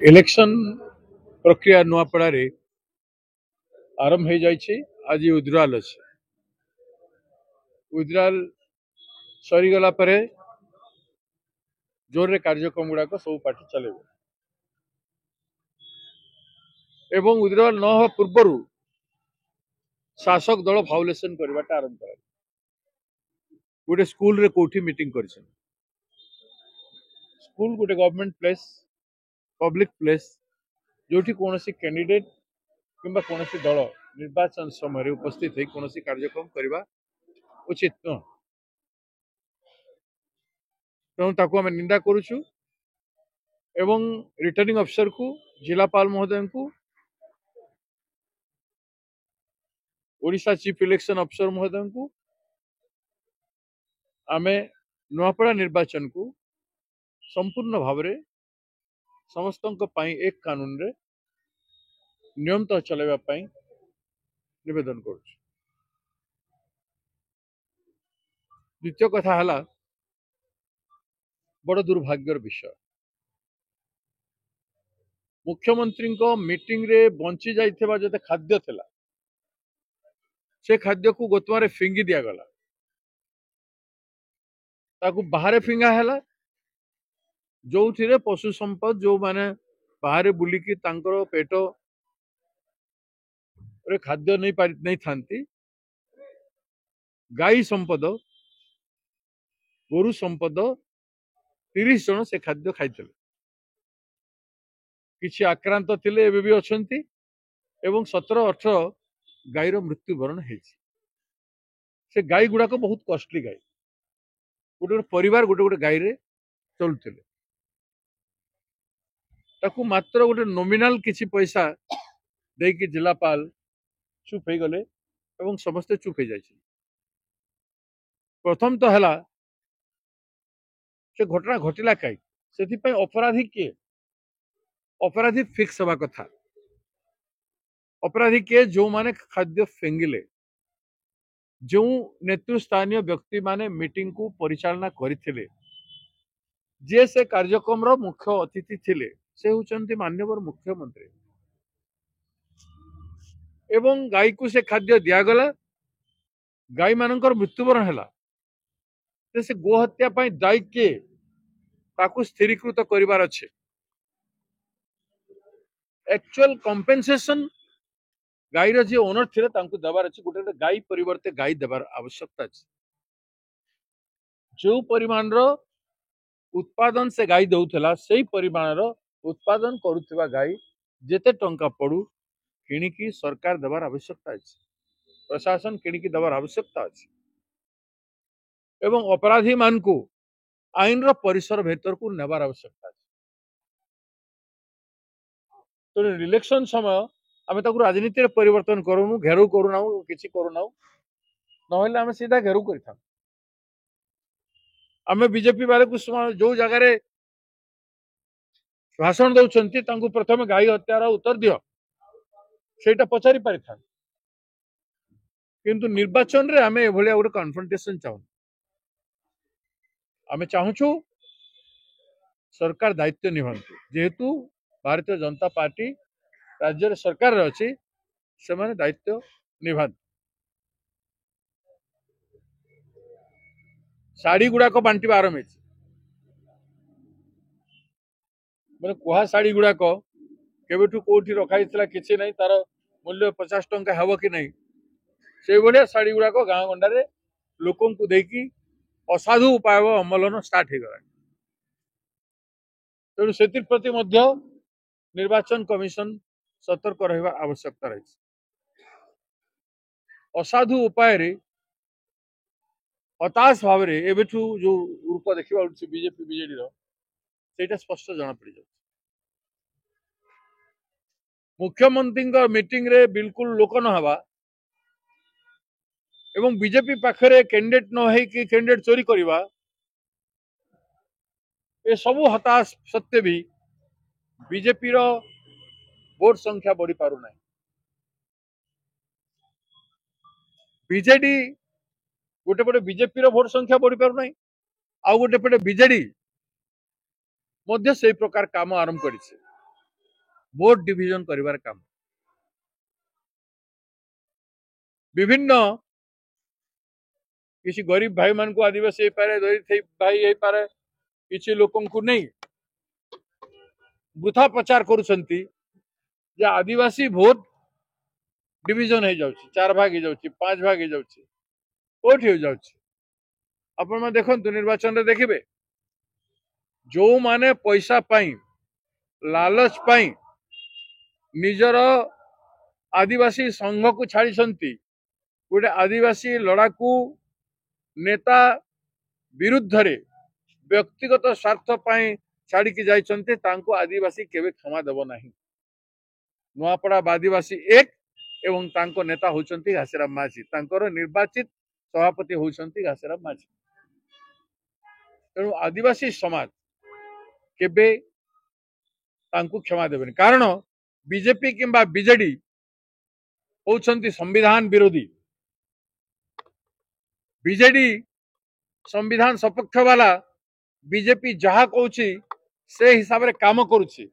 Election प्रक्रिया नुआपड़ारे आरंभ हो जाइए। आज विड्रॉल अच्छे विड्रॉल सरीगला जोर रे कार्यक्रम गुड़ाक सब पार्टी चलेबे एवं विड्रॉल न हो पूर्वर शासक दल फाउलेसन करवाटा आरंभ कर गोटे स्कूल रे कोठी मीटिंग कर स्कूल गोटे गवर्नमेंट प्लेस पब्लिक प्लेस जोठी कौन कैंडिडेट किंबा कौन दल निर्वाचन समय उपस्थित हो कौन कार्यक्रम करने उचित नुह तेणु आम निंदा करुचु एवं रिटर्निंग अफिसर को जिलापाल महोदय को ओडिशा चीफ इलेक्शन अफिसर महोदय को आमे नुआपड़ा निर्वाचन को संपूर्ण भाव में समस्त एक कानून रे नियम तो चलैया निवेदन कर। द्वितीय कथा है बड़ दुर्भाग्यर विषय मुख्यमंत्री मीटिंग रे बंची जाइथिबा जते खाद्य थिला से खाद्य को गोतमारे फिंगी दिया गला ताकू बाहर फिंगा है जो थिरे पशु संपद जो माने बाहर बुलिकी तांकर पेट रे खाद्य नहीं थांती गाई संपद गोरु संपद 30 जन से खाद्य खाइथिले किछि आक्रांत थिले एबे भी अछंती एवं 17-18 गाईर मृत्युवरण हेछि। से गाई गुड़ाक बहुत कॉस्टली गाई गोटे परिवार गोटे गोटे गाई रे चलुथिले ताकू मात्र गोटे नॉमिनल किछि पैसा देकी जिलापाल चुप हो गले एवं समस्ते चुप हो जाइए। प्रथम तो है से घटना घटिला कहीं से अपराधी किए अपराधी फिक्स हवा कथा अपराधी किए जो माने खाद्य फेंगिले जो नेतृस्थानीय व्यक्ति माने मीटिंग को परिचालना करथिले जे से कार्यक्रम रो मुख्य अतिथि थिले से होचंती माननीय मुख्यमंत्री एवं गाई को से खाद्य दियागला गाई मानकर मृत्युवरण है से गोहत्या दायी किए ताकू स्थिरीकृत करिवार अच्छे एक्चुअल कंपेनसेशन गाईर जी ओनर थे देवार अच्छे गोटे गाई परिवर्ते गाई देवार आवश्यकता अच्छे जो परिमाण उत्पादन से गाई दउथला सेही परिमाण उत्पादन करुवा गाई जेते टंका पड़ू किणिकी सरकार देवार आवश्यकता अच्छे प्रशासन किणिकी देवार आवश्यकता अच्छे एवं अपराधी मान को आईन रो परिसर भीतर को नेबार आवश्यकता अच्छे। तो इलेक्शन समय आम राजनीति परिवर्तन करूँ घेरू करूना कि करूना ना आम सीधा घेरू कर आम बीजेपी वाले को जो जगार भाषण दौरान प्रथम गाई हत्यार उत्तर दियो से पचारि पारि था किंतु निर्वाचन रे आम एभलिया गोटे कन्फ्रंटेशन चाहूँ आम चाहूँ सरकार दायित्व निभांतु जेहेतु भारतीय जनता पार्टी राज्य सरकार अच्छी से माने दायित्व निभांतु शाढ़ी गुड़ाक बांटा आरंभ मैंने कुहा शाढ़ी गुड़ाक केवेठू कोठी रखाई किसी नहीं तार मूल्य 50 टंका हेब कि नहीं से भाया शाढ़ी गुड़ाक गाँ गंडारे लोक देकी असाधु उपाय अमलन स्टार्ट हो गला तेणु से प्रति निर्वाचन कमिशन सतर्क रहा आवश्यकता रही असाधु उपाय हताश भाव में एवं जो रूप देखा बीजेपी बीजेडी से स्पष्ट जना पड़ जाए मुख्यमंत्री मीटिंग रे बिल्कुल लोक न हवा एवं बीजेपी पाखरे कैंडिडेट न है कि कैंडिडेट चोरी करवा ये सबू हताश सत्वे भी बीजेपी रो वोट संख्या बढ़ी पारु ना बीजेडी गोटे पटे बीजेपी रो वोट संख्या बढ़ी पारु ना आउ गोटे पटे बीजेडी मध्य से प्रकार काम आरंभ करिছে वोट डिविजन करिवार काम विभिन्न किसी गरीब भाई मान को आदिवासी पारे दलित भाई हे पारे किसी लोकन को नहीं वृथा प्रचार करूछंती जे आदिवासी भोट डिविजन हो जाउछि 4 भाग हो जाउछि 5 भाग हो जाउछि कोठी हो जाउछि आपण में देखंतु निर्वाचन रे देखिबे जो माने पैसा पाई लालच पाई निजर आदिवासी संघ को छाड़ी गोटे आदिवासी लड़ाकू नेता विरुद्ध रे व्यक्तिगत स्वार्थ पाई छाड़ी की जाइछन्ते तांको आदिवासी केबे क्षमा देबो नाही नुआपड़ा आदिवासी एक एवं तांको नेता होचन्ती घासीराम माझी तांकर निर्वाचित सभापति होचन्ती घासीराम माझी तेणु आदिवासी समाज केबे तांको क्षमा देबेनी कारण बीजेपी किंबा बीजेडी होचन्ती संविधान विरोधी बीजेडी संविधान सपक्ष वाला बीजेपी जहा कहूची से हिसाब रे काम करूची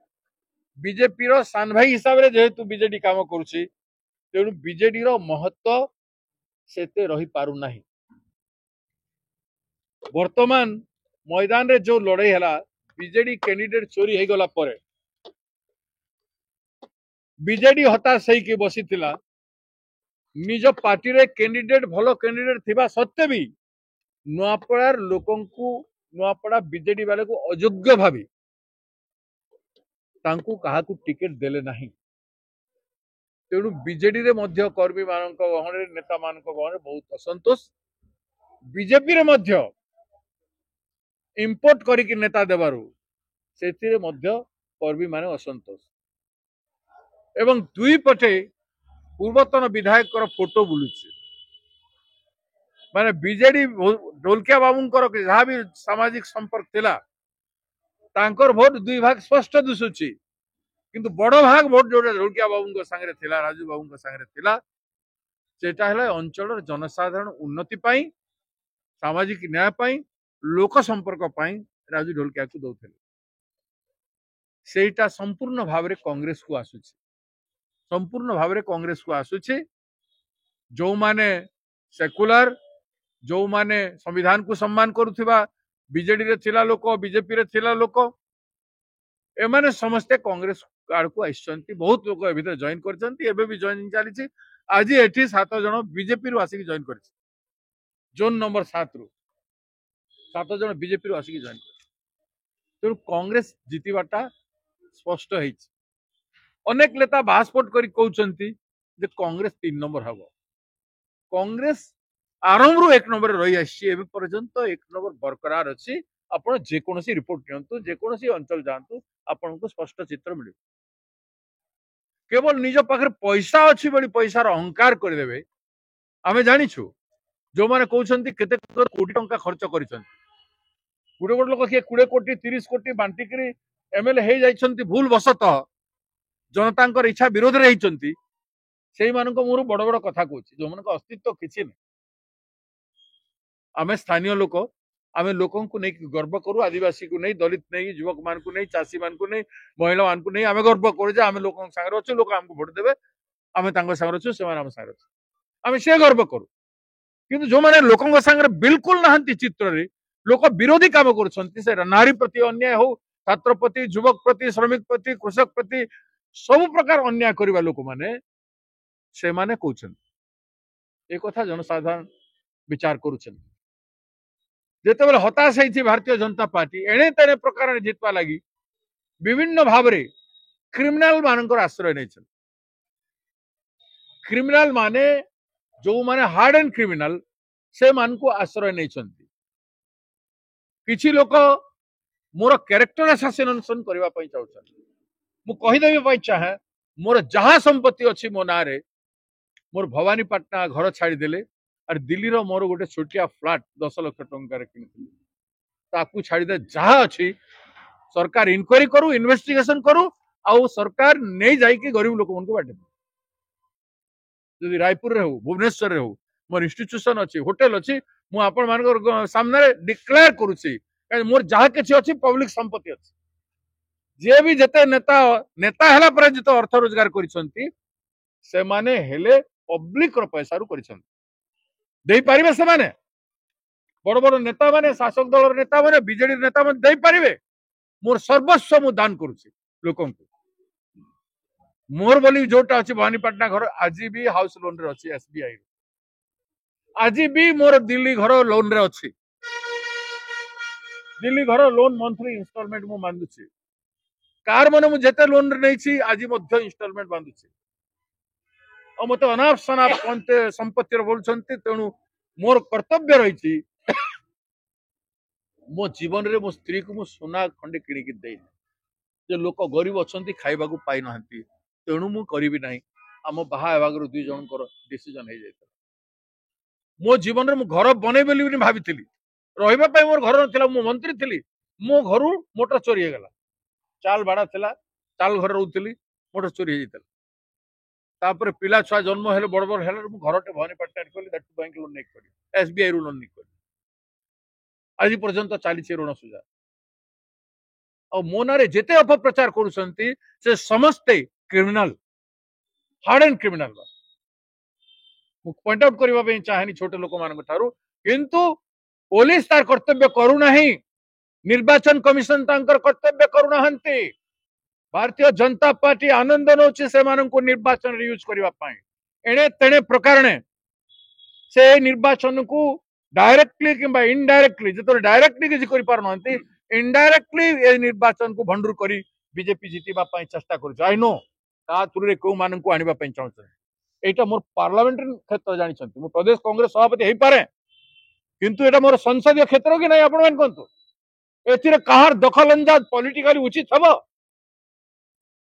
बीजेपी रो सान भाई हिसाब रे जेहेतु बीजेडी काम करूची तेणु बीजेडी रो महत्व सेते रही पारु नाही वर्तमान मैदान रे जो लड़ाई हला बीजेडी कैंडिडेट चोरी हे गला परे बीजेडी हताश होई के बसी थिला निज पार्टी रे कैंडिडेट भलो कैंडिडेट थिबा सत्ते भी नुआपड़ार लोकन को नुआपड़ा बीजेडी वाले को अयोग्य भावी तांकू कहा को टिकट देले नाही तेणु बीजेडी रे मध्य कर्मी मानक गहणे नेता मानक गहणे बहुत असंतोष बीजेपी रे मध्य इंपोर्ट करिक नेता देबारु सेतिरे मध्य कर्मी माने असंतोष एवं दुई पटे पूर्वतन विधायक फोटो बुलुचे माने बीजेडी ढोलकिया बाबूंकर जहाँ भी सामाजिक संपर्क थिला तांकर भोट दुई भाग स्पष्ट दिसुची किंतु बड़ भाग भोट जो ढोलकिया बाबूंकर संगे थिला राजू बाबूंकर संगे थिला सेटा हला अंचल जनसाधारण उन्नति पाई सामाजिक न्याय पाई लोक संपर्क पाई राजू ढोलकिया को दौथिले सेटा संपूर्ण भाव रे कांग्रेस को आसुची संपूर्ण भाव रे कांग्रेस को आसुची जो माने सेकुलर जो माने संविधान को सम्मान करुथिबा बीजेडी रे थिला लोक बीजेपी रे थिला लोक एमाने समस्ते कांग्रेस कार्ड को आइसंती बहुत लोक ए भीतर जॉइन करचंती एबे भी जॉइनिंग चलीची आज एठी 7 जण बीजेपी रु आसी जॉइन करछि जोन नंबर 7 रु 7 जण बीजेपी रु आसी जॉइन करछि तो कांग्रेस जीतिबाटा स्पष्ट हेछि अनेक नेता बास्पोर्ट करी कहउचंती जे कांग्रेस 3 नंबर हबो कांग्रेस आरंभ रु 1 नंबर रही आसी एबे पर्यंत 1 नंबर बरकरार अछि आपण जे कोनोसी रिपोर्ट नियंतु जे कोनोसी अंचल जानतु आपण को स्पष्ट चित्र मिले केवल निज पाखर पैसा अछि बड़ी पैसा रो अहंकार कर देबे आमे जानिछु जो माने कहउचंती केते कोटी टंका खर्च करिसंती गुडे गुड लोक के 20 कोटी 30 कोटी बांटी करी एमएलए हे जाइछंती भूल बसत जनतांकर इच्छा विरोध रे हिचंती सेही मानको मोर बड़ बड़ कथा कहउची जो मानको अस्तित्व किछि नै आमे स्थानीय लोक आमे लोकन को नहीं गर्व करू आदिवासी को नहीं दलित नहीं युवक मान को नहीं चाषी मान को नहीं महिला मान को नहीं आमे गर्व करू जे आमे लोकन संगे रहछु लोक हमको वोट देबे आमे तांको संगे रहछु से माने आमे संगे रहछु आमे से गर्व करू किंतु जो माने लोकन संगे बिल्कुल नहंती चित्र रे लोक विरोधी काम करूछंती से नारी प्रति अन्याय हो छात्र प्रति युवक प्रति श्रमिक प्रति कृषक प्रति सब प्रकार अन्याय करबा लोक माने से माने कहउछंती ए कथा जनसाधारण विचार करूछंती जेते बेले हताश है भारतीय जनता पार्टी एणे तेणे प्रकार जितवा लगी विभिन्न भाव रे क्रिमिनल मानकर आश्रय नहीं क्रिमिनल माने जो माने हार्ड एंड क्रिमिनल से मान को आश्रय नहीं किछि लोक मोर कैरेक्टर असैसिनेशन करबा पई चाहउछन मु कहि देबे पई चाहे मोर जहा संपत्ति अछि मो ना रे मोर भवानीपाटना घर छाड़ी देले और दिल्ली रो मोर गोटे छोटिया फ्लैट 10 लाख टंका रे किनिथिली ताकू छाड़ी दे जहा अछि सरकार इनक्वारी करू इन्वेस्टिगेशन करू आउ सरकार नहीं जाई कि गरीब लोक मन को बाटे जदि रायपुर रे हो भुवनेश्वर रे हो मोर इंस्टीट्यूशन अछि होटल अछि मु आपन मान सामने डिक्लेयर करूछि मोर जहा किछि अछि पब्लिक संपत्ति अछि जे भी जते नेता नेता हला पर जिते अर्थ रोजगार करिसंती से माने हेले पब्लिक रो पैसा रु करिसंती देई परिबे से माने बड़ बड़ नेता माने शासक दल नेता माने बीजेडी नेता माने देई परिबे मोर सर्वस्व मु दान करूची लोकन को मोर बोली जोटा अछि भवानीपाटना घर आज भी हाउस लोन रे अछि एसबीआई आज भी मोर दिल्ली घर लोन रे अछि दिल्ली घर लोन मंथली इंस्टॉलमेंट मु मानुची कार मन मु जेते लोन रे नैछि आज मध्य इंस्टॉलमेंट बांधुची और मते अनाप शनाप पंते संपत्ति रे बोलछंती तेणु मोर कर्तव्य रहिछि मो जीवन रे मो स्त्री को मु सोना खंडे किणी कि देई जे लोक गरीब अछंती खाइबा को पाइ नहंती तेणु मु करिबि नाही आम बाहा हेबागर दुई जनकर डिसीजन हे जायता मो जीवन रे मु घर बनै बेली भाबिथिली रहिबा पई मोर घर नथिला मु मंत्री थिली मो घरु मोटर चोरी हे गेला चाल भाड़ा थिला चाल घर रहउथिली मोटर चोरी हे जैतला तापर पिला छुआ जन्म हेले बड़ बड़ हेले मु घरटे भवानीपाटना खोली दैट बैंक लोन नै करी एसबीआई रू लोन नै करी आज पर्यंत चली ऋण सुझा और मो नारे जेते अपप्रचार करुछंती से समस्ते क्रिमिनल हार्ड एंड क्रिमिनल मु पॉइंट आउट करबा पे चाहनी छोटे लोक मान ठारू किंतु पुलिस तार कर्तव्य करू नाही निर्वाचन कमिशन तांकर कर्तव्य करू नाहंती भारतीय जनता पार्टी आनंद नौछि से माननको निर्वाचन रे यूज करबा पाए एणे तेणे प्रकार से निर्वाचन को डायरेक्टली किंबा इनडायरेक्टली जो डायरेक्टली किसी कर पार नहंती इनडायरेक्टली ए निर्वाचन को भंडूर करी बीजेपी जीतिबा पाई चेष्टा करू आई नो ता तुरे को माननको आनिबा पाई चाहछ एटा मोर पार्लियामेंटरी क्षेत्र जानि छथि मो प्रदेश कांग्रेस सभापति हेई पारे किंतु एटा मोर संसदीय क्षेत्र कि नहीं आपण मान कोंतु एथिरे कहार दखल अंदाज पॉलिटिकली उचित हबो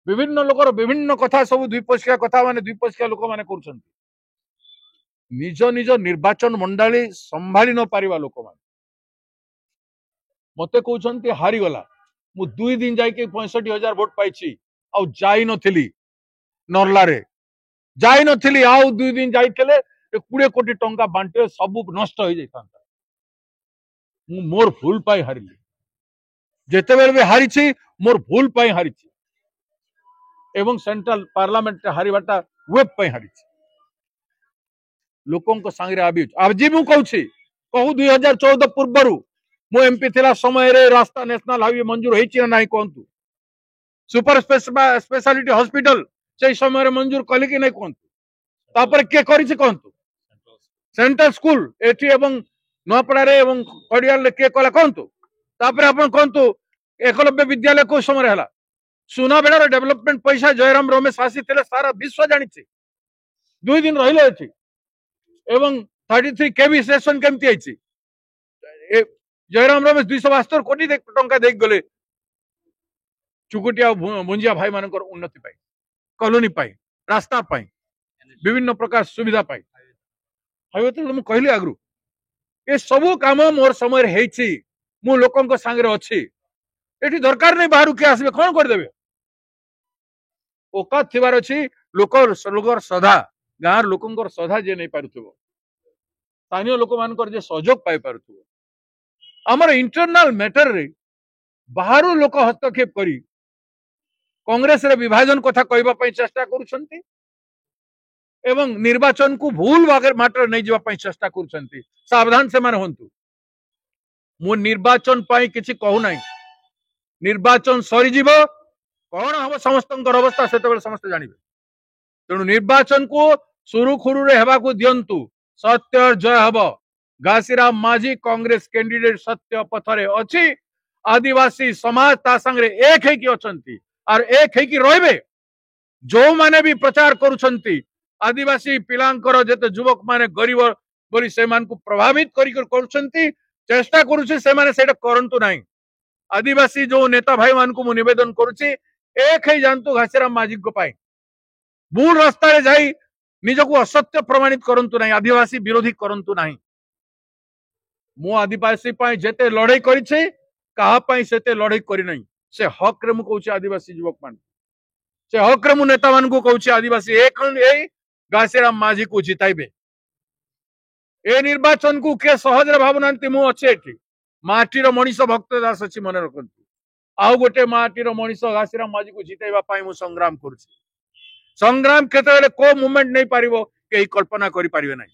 विभिन्न लोकर विभिन्न कथा सब द्विपक्षीय कथा माने द्विपक्षीय लोक माने करूछंती निज निज निर्वाचन मंडली संभाली न पारिबा लोक माने मते कहउछंती हारी गला मु 2 दिन जाई के 65,000 वोट पाइछि आ जाई नथिली नरला रे जाई नथिली आ 2 दिन जाइतले 20 कोटी टंका बांटे सब नष्ट हो जाइतांता मु मोर भूल पाई हारिली जेते बेर भी हारिछि मोर भूल पाई हारिछि एवं सेंट्रल पार्लियामेंट हारिबाटा वेब पाई हारिछि लोकों को सांगरे आज मु कहूछि कहू 2014 पूर्वरु मो एमपी थिला समय रे रास्ता नेशनल हाईवे मंजूर होइछि ना नाही कोंतु सुपर स्पेशलिटी हॉस्पिटल से समय रे मंजूर कले कि नहीं कोंतु तापर के करिछि कोंतु सेंट्रल स्कूल एठी एवं नोपड़ा रे एवं कडियाल ले के कला कोंतु तापर आपण कोंतु एकलव्य विद्यालय को समय हला सुनाबेड़ा डेवलपमेंट पैसा जयराम रमेश आसी थिले सारा विश्व जानिछि 2 दिन रहिले एठी एवं 33 केवी स्टेशन केमती आइछि जयराम रमेश 272 कोटी टंका देख गले चुकुटिया भुंजिया भाई मानकर उन्नति पाई कॉलोनी पाई रास्ता पाई विभिन्न प्रकार सुविधा पाई हाईवे तो मु कहली आगु ए सब काम मोर समय हेछि मु लोकन को संगे अछि एठी दरकार नहीं बाहर के आसबे कोन कर देबे ओका थिबार अछि लोकर सदा गार लोकंकर सदा जे नहीं पारुथबो स्थानीय लोक मानकर जे सहयोग पाई पारुथबो हमर इंटरनल मैटर रे बाहर लोक हस्तक्षेप करी कांग्रेस रे विभाजन कथा कहबा पई चेष्टा करूछंती एवं निर्वाचन को भूल माटर नहीं जीवा पई चेष्टा करूछंती सावधान से माने होंतु मु निर्वाचन पई किछि कहू नाही निर्वाचन सरी जीवो कौन हम समस्त अवस्था से समस्त जानिबे तेणु निर्वाचन को सुरुखुरु रे हेबा को दियंतु सत्य जय हब घासीराम माझी कांग्रेस कैंडिडेट सत्य पथरे अछि आदिवासी समाज ता संगे एक है कि अछंती और एक है कि रहबे जो माने भी प्रचार करूछंती आदिवासी पिलांकर जेते युवक माने गरीब बोली से मान को प्रभावित करूछंती चेष्टा करूछि से माने सेटा करंतु नाही आदिवासी जो नेता भाई मान को मु निवेदन करूछि एक है जानतु घासीराम माझी को पाई भूल रास्ता रे जाई निजको असत्य प्रमाणित करंतु नाही आदिवासी विरोधी करंतु नाही मु आदिवासी पाई जेते लड़ाई करिछे कहा पाई सेते लड़ाई करि नाही से हक रे मु कहूछि आदिवासी युवक मान से हक रे मु नेता मान को कहूछि आदिवासी एक घासीराम माझी को जिताइबे ए निर्वाचन को के सहज रे भावनांती मु अछि एठी माटीर मनीष भक्त दास अछि मन रखंतु आउ गोटे माटीर मनीष घासीराम माझी को जितेबा पाई मु संग्राम करुछि संग्राम केतेबेले को मूवमेंट नहीं पारिबो केही कल्पना करि पारिबे नाही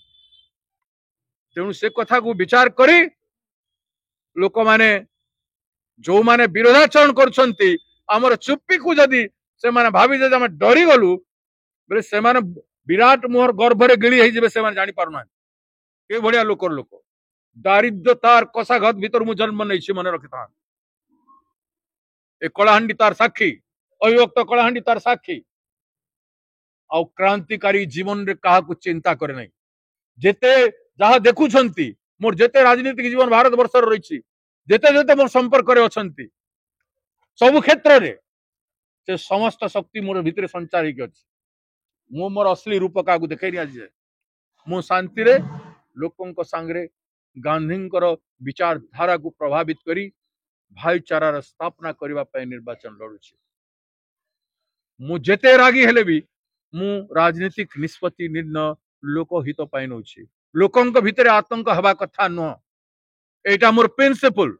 तेणु से कथा को विचार करी लोक माने जो माने विरोधाचरण करुछंती हमर चुप्पी को जदी से माने भाबी जे हम डरी गलु बेले से माने विराट मोहर गर्भरे गिली हे जेबे से माने जानि पारु ना के भड़िया लोकर लोक दारिद्रतार कसाघात भीतर मु जन्म नहीं छी मने रखिता ए कलाहांडी तार साक्षी अविभक्त कलाहांडी तार साक्षी आ क्रांतिकारी जीवन रे कहा को चिंता करे नहीं जेते जहा देखुछंती मोर जेते राजनीतिक जीवन भारत वर्ष रही जेते जेते मोर संपर्क रे अछंती सब क्षेत्र रे से समस्त शक्ति मोर भीतर संचार होगी अच्छी मु मोर असली रूप का देखनी आज मु शांति रे लोकों सांगरे गांधी विचारधारा को प्रभावित करी भाईचारार स्थापना करने निर्वाचन लड़ुछि मु जेते रागी हेले भी मु राजनीतिक निष्पत्ति निर्णय लोकहित पाई नौछि लोकंक भितर आतंक हवा कथा नुह एटा मोर प्रिंसिपल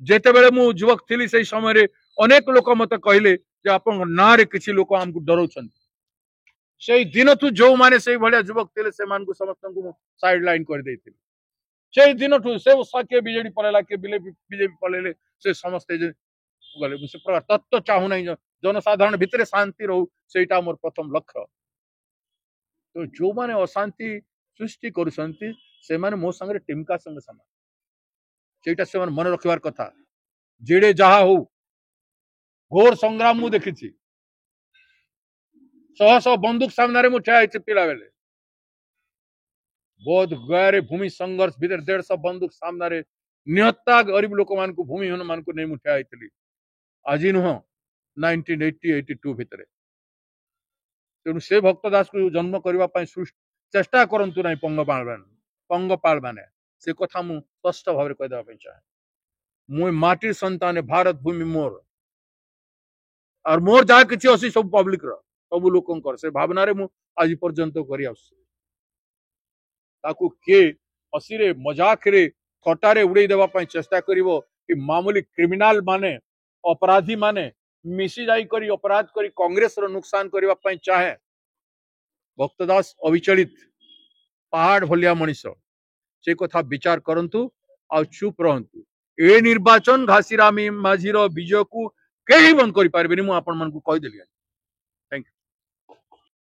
जेते बेले मु युवक थिली से समय रे अनेक लोक मते कहले जे आपन ना रे किछि लोक हमकु डरौछन से दिन तू जो माने से भलिया युवक थिले से मान को समस्त को साइड लाइन कर देथिले से दिन तू से साके बीजेडी पलेला के बीजेपी पलेले से समस्त जे गले से प्रकार तत्व चाहू नहीं जनसाधारण भितर शांति रहू सेटा मोर प्रथम लक्ष्य तो जो माने अशांति सृष्टि करुछंती से माने मो संगे टिमका संग समान सेटा से मन रखिबार कथा जेडे जहा हो घोर संग्राम मु देखी शह शह बंदूक सामने मु ठिया पिला बेले बोध गया भूमि संघर्ष भीतर 150 बंदूक सामने निहत्ता गरीब लोक मान को भूमिहीन मान को नहीं मु ठिया आज नुह 1980-82 भितर तेणु से भक्त दास को जन्म करने चेष्टा करंतु नहीं पंगपाल माने से कथा मु स्पष्ट भाव कहीदेवा चाहे मु माटी संतान भारत भूमि मोर और मोर जहाँ किसी अच्छी सब पब्लिक सब लोक से भावना रे मु आज पर्यंत करी ताकू के हसी रे मजाक रे थटारे उड़े देवा चेष्टा करिवो कि मामूली क्रिमिनाल माने अपराधी माने मिसी जाई करी अपराध करी कांग्रेस रो नुकसान करबा पई चाहे भक्तदास अविचलित पहाड़ भलिया मनीष से कथा विचार करंतु आ चुप रहंतु ए निर्वाचन घासीराम माझीर विजय को कहीं बंद करि पारबेनी मु आपन मन को कहि देली।